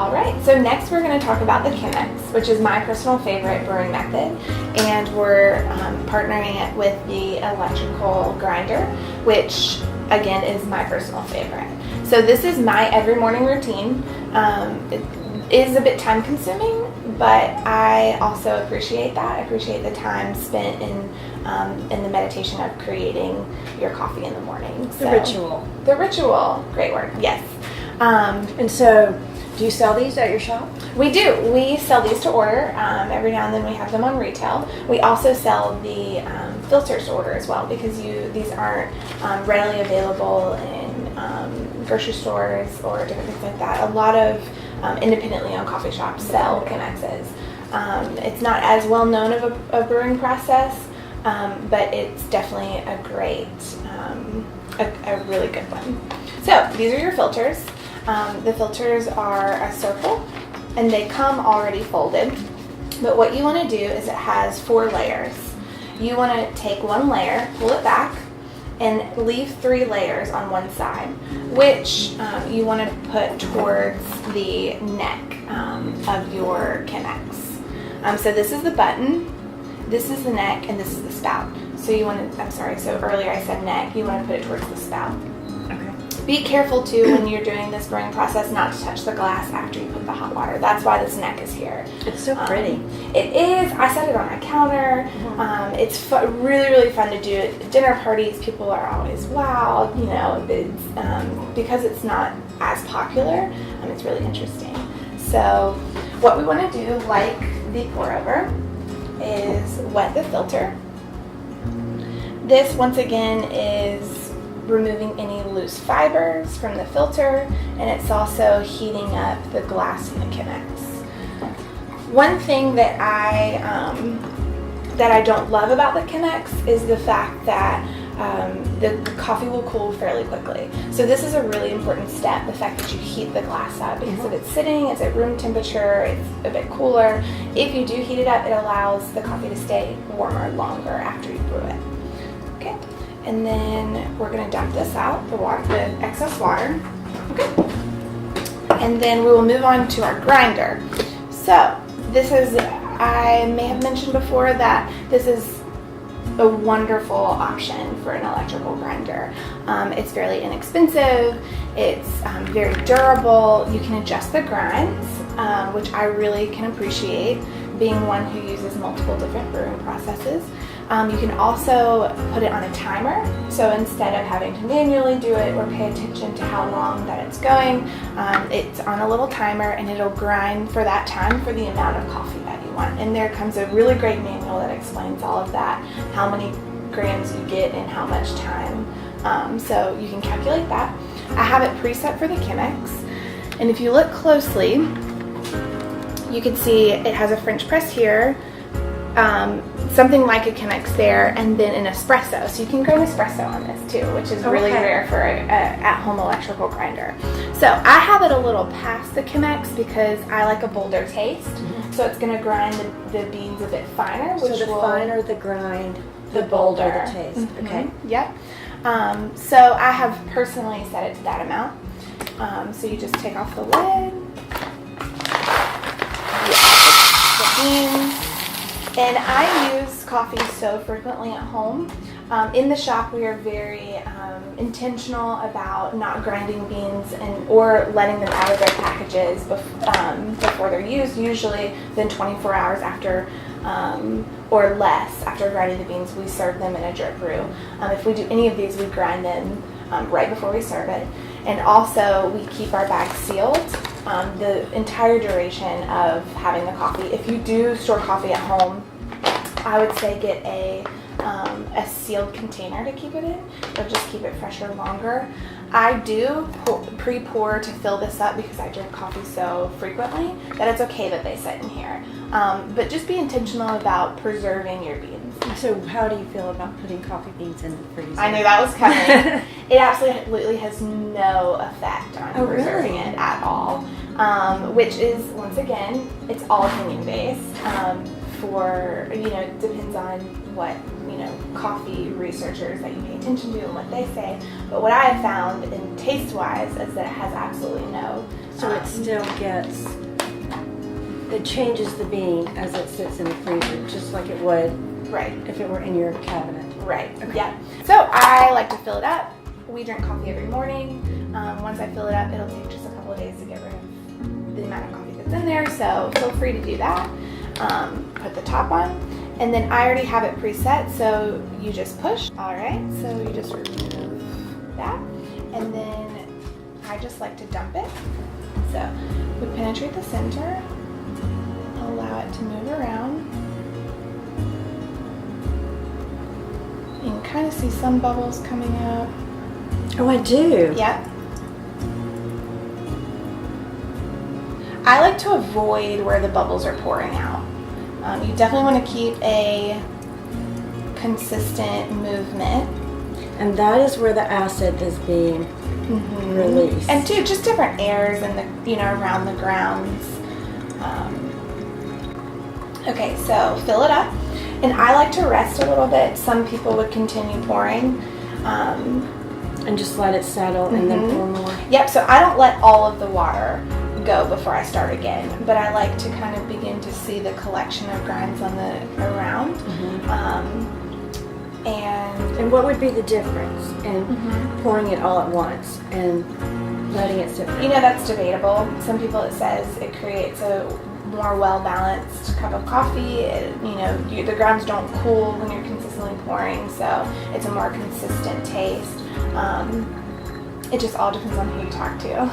All right, so next we're going to talk about the Chemex, which is my personal favorite brewing method, and we're partnering it with the electrical grinder, which again is my personal favorite. So this is my every morning routine. It is a bit time consuming, but I also appreciate that. I appreciate the time spent in the meditation of creating your coffee in the morning. The ritual. The ritual, great word, yes. And so, do you sell these at your shop? We do. We sell these to order. Every now and then we have them on retail. We also sell the filters to order as well, because these aren't readily available in grocery stores or different things like that. A lot of independently owned coffee shops sell Chemexes. It's not as well known of a brewing process, but it's definitely a great, a really good one. So these are your filters. The filters are a circle, and they come already folded. But what you want to do is it has 4 layers. You want to take one layer, pull it back, and leave 3 layers on one side, which you want to put towards the neck of your Chemex. So this is the button, this is the neck, and this is the spout. So you want to, so earlier I said neck, you want to put it towards the spout. Be careful too when you're doing this brewing process not to touch the glass after you put the hot water. That's why this neck is here. It's so pretty. It is. I set it on my counter. It's really, really fun to do at dinner parties. People are always, wow, you know, it's, because it's not as popular, it's really interesting. So what we want to do, like the pour over, is wet the filter. This, once again, is removing any loose fibers from the filter, and it's also heating up the glass in the Chemex. One thing that I don't love about the Chemex is the fact that the coffee will cool fairly quickly. So this is a really important step, the fact that you heat the glass up, because if it's sitting, it's at room temperature, it's a bit cooler. If you do heat it up, it allows the coffee to stay warmer longer after you brew it. Okay. And then we're going to dump this out, the excess water. Okay. And then we will move on to our grinder. So this is, I may have mentioned before that this is a wonderful option for an electrical grinder. It's fairly inexpensive. It's very durable. You can adjust the grinds, which I really can appreciate, being one who uses multiple different brewing processes. You can also put it on a timer, so instead of having to manually do it or pay attention to how long that it's going, it's on a little timer, and it'll grind for that time for the amount of coffee that you want. And there comes a really great manual that explains all of that, how many grams you get and how much time. So you can calculate that. I have it preset for the Chemex, and if you look closely, you can see it has a French press here, something like a Chemex there, and then an espresso. So you can grind espresso on this too, which is really rare for an at-home electrical grinder. So I have it a little past the Chemex because I like a bolder taste. So it's going to grind the beans a bit finer. Which so the finer the grind, the bolder the taste. Okay. Yep. So I have personally set it to that amount. So you just take off the lid. The beans. And I use coffee so frequently at home. In the shop, we are very intentional about not grinding beans or letting them out of their packages before they're used, usually within 24 hours after or less after grinding the beans. We serve them in a drip brew. If we do any of these, we grind them right before we serve it. And also, we keep our bags sealed the entire duration of having the coffee. If you do store coffee at home, I would say get a sealed container to keep it in. It'll just keep it fresher longer. I do pre-pour to fill this up because I drink coffee so frequently that it's okay that they sit in here. But just be intentional about preserving your beans. So how do you feel about putting coffee beans in the freezer? I knew that was coming. It absolutely has no effect on preserving it at all. Which is, once again, it's all opinion based. For, it depends on what, coffee researchers that you pay attention to and what they say. But what I have found, in taste-wise, is that it has absolutely no So it still gets, it changes the bean as it sits in the freezer, just like it would Right. if it were in your cabinet. Right. Okay. Yeah. So I like to fill it up. We drink coffee every morning. Once I fill it up, it'll take just a couple of days to get rid of the amount of coffee that's in there. So feel free to do that. Put the top on, and then I already have it preset. So you just push. All right. So you just remove that, and then I just like to dump it. So we penetrate the center, allow it to move around. You can kind of see some bubbles coming up. Oh, I do. Yep. I like to avoid where the bubbles are pouring out. You definitely want to keep a consistent movement. And that is where the acid is being released. And too, just different airs and around the grounds. Okay, so fill it up. And I like to rest a little bit. Some people would continue pouring. And just let it settle and then pour more. Yep, so I don't let all of the water go before I start again, but I like to kind of begin to see the collection of grinds on the around. And what would be the difference in pouring it all at once and letting it sit? That's debatable. Some people, it says it creates a more well-balanced cup of coffee. The grounds don't cool when you're consistently pouring, so it's a more consistent taste. It just all depends on who you talk to.